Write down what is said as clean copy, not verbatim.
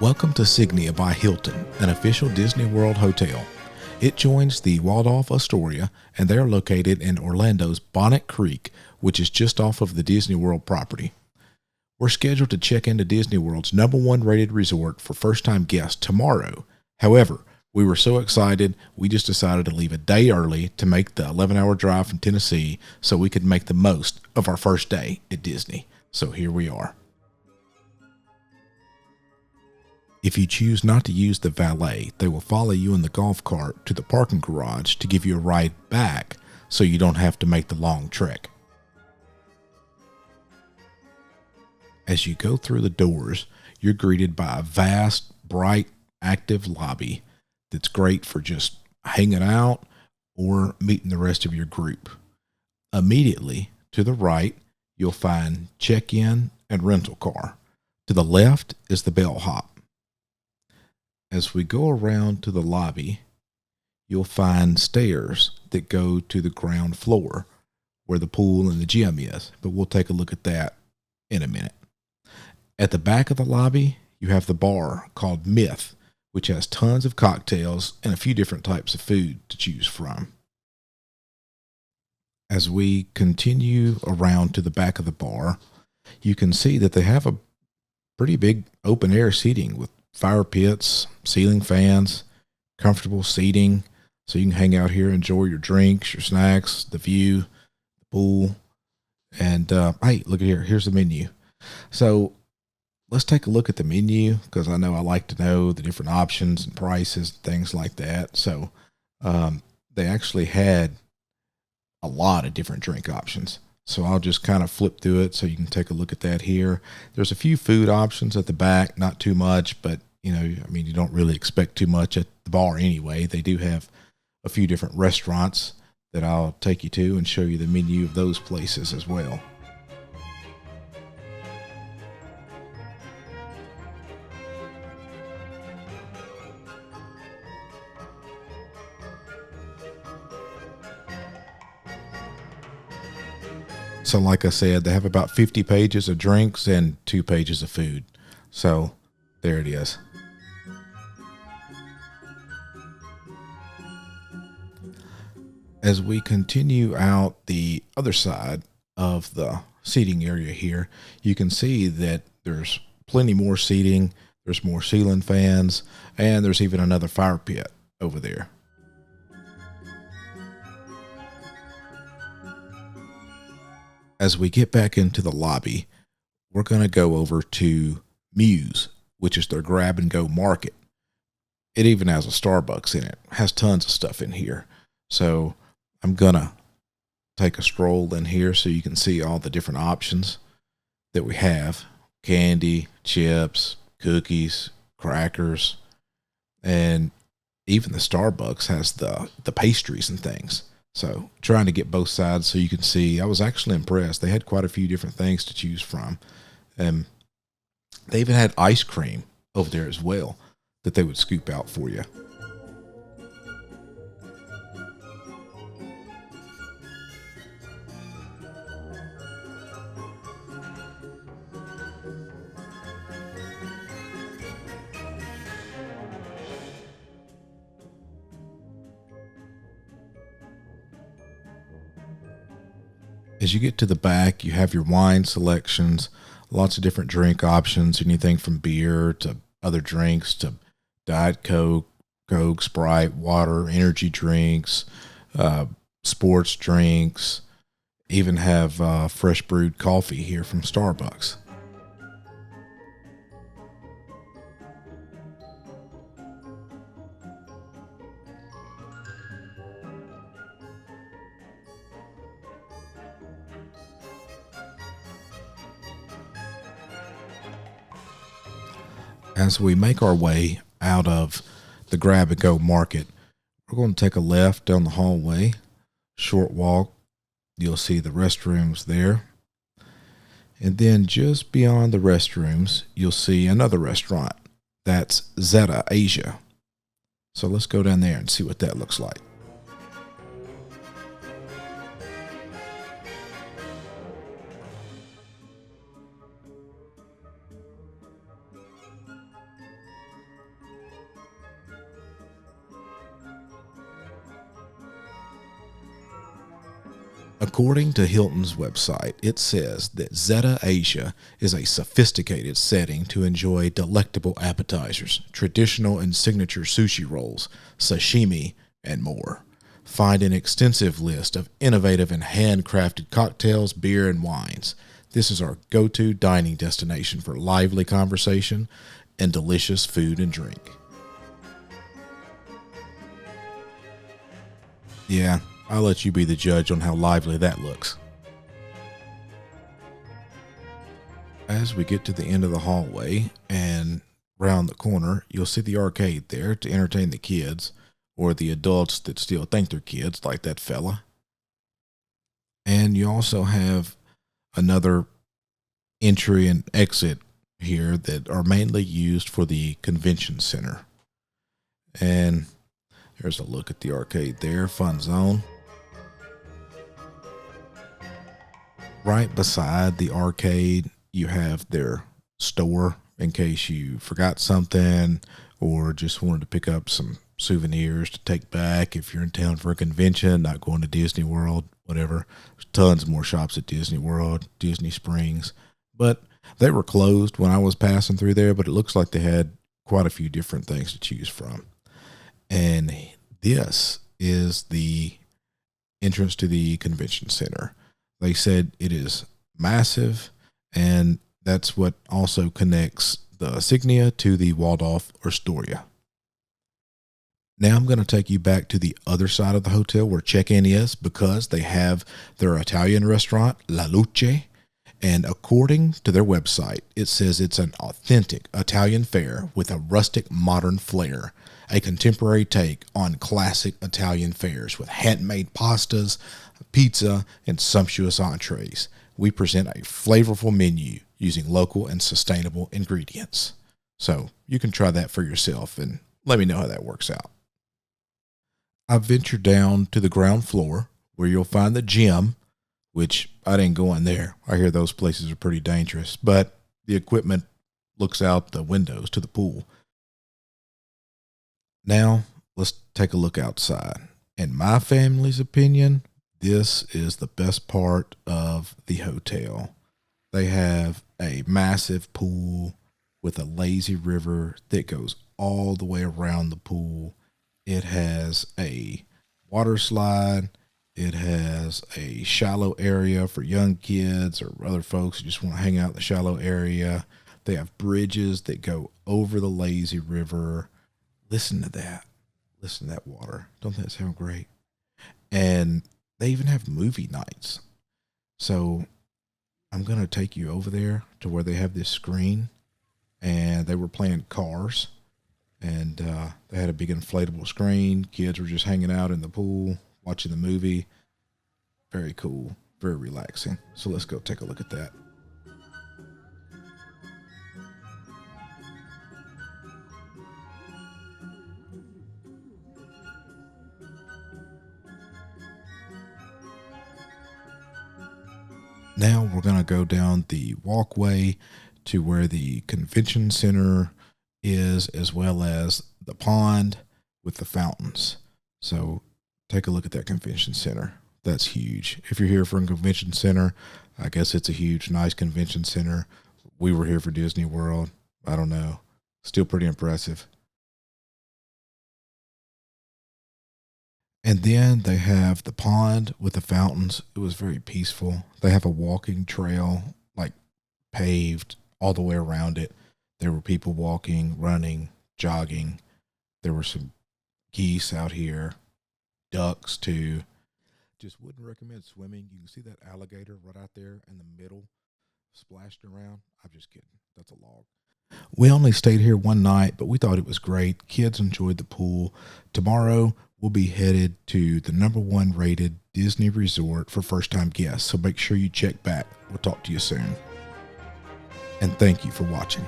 Welcome to Signia by Hilton, an official Disney World hotel. It joins the Waldorf Astoria, and they are located in Orlando's Bonnet Creek, which is just off of the Disney World property. We're scheduled to check into Disney World's #1 rated resort for first-time guests tomorrow. However, we were so excited, we just decided to leave a day early to make the 11-hour drive from Tennessee so we could make the most of our first day at Disney. So here we are. If you choose not to use the valet, they will follow you in the golf cart to the parking garage to give you a ride back so you don't have to make the long trek. As you go through the doors, you're greeted by a vast, bright, active lobby that's great for just hanging out or meeting the rest of your group. Immediately to the right, you'll find check-in and rental car. To the left is the bellhop. As we go around to the lobby, you'll find stairs that go to the ground floor where the pool and the gym is, but we'll take a look at that in a minute. At the back of the lobby, you have the bar called Myth, which has tons of cocktails and a few different types of food to choose from. As we continue around to the back of the bar, you can see that they have a pretty big open air seating with fire pits, ceiling fans, comfortable seating, so you can hang out here, enjoy your drinks, your snacks, the view, the pool. And hey, look at here. Here's the menu. So let's take a look at the menu because I know I like to know the different options and prices and things like that. So they actually had a lot of different drink options. So I'll just kind of flip through it so you can take a look at that here. There's a few food options at the back, not too much, but you don't really expect too much at the bar anyway. They do have a few different restaurants that I'll take you to and show you the menu of those places as well. So like I said, they have about 50 pages of drinks and 2 pages of food. So there it is. As we continue out the other side of the seating area here, you can see that there's plenty more seating, there's more ceiling fans, and there's even another fire pit over there. As we get back into the lobby, we're going to go over to Muse, which is their grab and go market. It even has a Starbucks in it, has tons of stuff in here. So I'm going to take a stroll in here so you can see all the different options that we have. Candy, chips, cookies, crackers, and even the Starbucks has the pastries and things. So trying to get both sides so you can see. I was actually impressed. They had quite a few different things to choose from. And they even had ice cream over there as well that they would scoop out for you. As you get to the back, you have your wine selections, lots of different drink options, anything from beer to other drinks to Diet Coke, Coke, Sprite, water, energy drinks, sports drinks, even have fresh brewed coffee here from Starbucks. As we make our way out of the grab and go market, we're going to take a left down the hallway, short walk. You'll see the restrooms there. And then just beyond the restrooms, you'll see another restaurant. That's Zeta Asia. So let's go down there and see what that looks like. According to Hilton's website, it says that Zeta Asia is a sophisticated setting to enjoy delectable appetizers, traditional and signature sushi rolls, sashimi, and more. Find an extensive list of innovative and handcrafted cocktails, beer, and wines. This is our go-to dining destination for lively conversation and delicious food and drink. Yeah, I'll let you be the judge on how lively that looks. As we get to the end of the hallway and round the corner, you'll see the arcade there to entertain the kids or the adults that still think they're kids, like that fella. And you also have another entry and exit here that are mainly used for the convention center. And there's a look at the arcade there, fun zone. Right beside the arcade, you have their store in case you forgot something or just wanted to pick up some souvenirs to take back if you're in town for a convention, not going to Disney World, whatever. There's tons more shops at Disney World, Disney Springs, but they were closed when I was passing through there, but it looks like they had quite a few different things to choose from. And this is the entrance to the convention center. They said it is massive, and that's what also connects the Signia to the Waldorf Astoria. Now I'm going to take you back to the other side of the hotel where check-in is because they have their Italian restaurant, La Luce. And according to their website, it says it's an authentic Italian fare with a rustic modern flair, a contemporary take on classic Italian fares with handmade pastas, pizza, and sumptuous entrees. We present a flavorful menu using local and sustainable ingredients. So you can try that for yourself and let me know how that works out. I've ventured down to the ground floor where you'll find the gym, which I didn't go in there. I hear those places are pretty dangerous, but the equipment looks out the windows to the pool. Now, let's take a look outside. In my family's opinion, this is the best part of the hotel. They have a massive pool with a lazy river that goes all the way around the pool. It has a water slide. It has a shallow area for young kids or other folks who just want to hang out in the shallow area. They have bridges that go over the lazy river. Listen to that. Listen to that water. Don't that sound great? And they even have movie nights. So I'm going to take you over there to where they have this screen. And they were playing Cars. And they had a big inflatable screen. Kids were just hanging out in the pool, watching the movie. Very cool. Very relaxing. So let's go take a look at that. Now we're going to go down the walkway to where the convention center is, as well as the pond with the fountains. So take a look at that convention center. That's huge. If you're here for a convention center, I guess it's a huge, nice convention center. We were here for Disney World. I don't know. Still pretty impressive. And then they have the pond with the fountains. It was very peaceful. They have a walking trail, like paved all the way around it. There were people walking, running, jogging. There were some geese out here, ducks too. Just wouldn't recommend swimming. You can see that alligator right out there in the middle, splashed around. I'm just kidding. That's a log. We only stayed here one night, but we thought it was great. Kids enjoyed the pool. Tomorrow, we'll be headed to the #1 rated Disney resort for first-time guests, so make sure you check back. We'll talk to you soon. And thank you for watching.